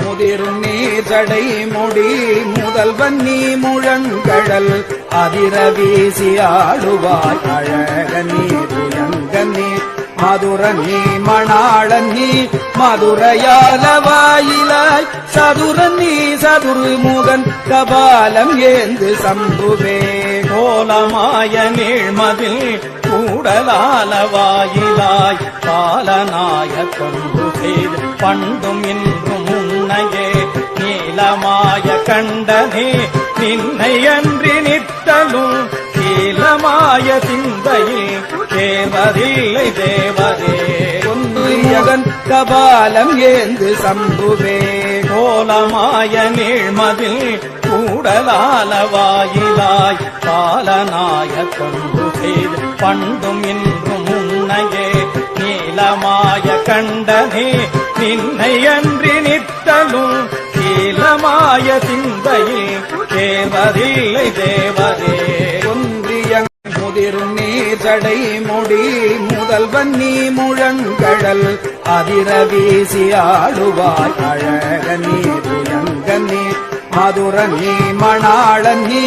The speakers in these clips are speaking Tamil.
முதிரும் நீர் சடை முடி முதல்வன் நீ முழங்கடல் அதிர வீசி ஆடுவாய் அழக நீர் துயங்க நீர் மதுரன் நீ மணாளன் நீ மதுரையாலவாயிலாய் சதுரன் நீ சதுர்முகன் கபாலம் ஏந்து சம்புவே கோலமாய நீழ்மதில் கூடலாலவாயிலாய் பாலனாய கொண்டு செய்து பண்டும் இன்றும் உன்னையே நீலமாய கண்டனே நின்னை அன்றி நித்தலும் நீலமாய சிந்தையில் தேவதில்லை தேவரே ஒன்றியகன் கபாலம் ஏந்து சம்புவே கோலமாய நீழ்மதில் கூடலாலவாயிலாய் பாலனாய கொண்டு செய்து பண்டும் இன்றும் உன்னையே நீலமாய கண்டனே நின்னை அன்றி நித்தலும் நீலமாய சிந்தையில் தேவதில்லை தேவரே முதிரும் நீர் சடை முடி முதல்வன் நீ முழங்கடல் அதிர வீசி ஆடுவாய் அழக நீர் துயங்க நீர் மதுரன் நீ மணாளன் நீ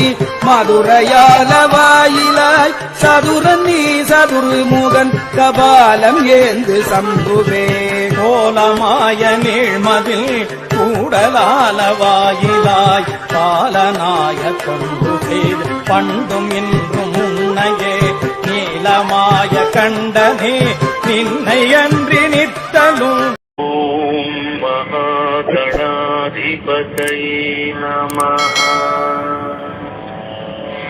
மதுரையாலவாயிலாய் சதுரன் நீ சதுர்முகன் கபாலம் ஏந்து சம்புவே கோலமாய நீழ்மதில் கூடலாலவாயிலாய் பாலனாய கொண்டு செய்து பண்டும் இன்றும் உன்னையே நீலமாய கண்டனே நின்னை அன்றி நித்தலும் ஓம் மகாகணாதிபதயே நமः.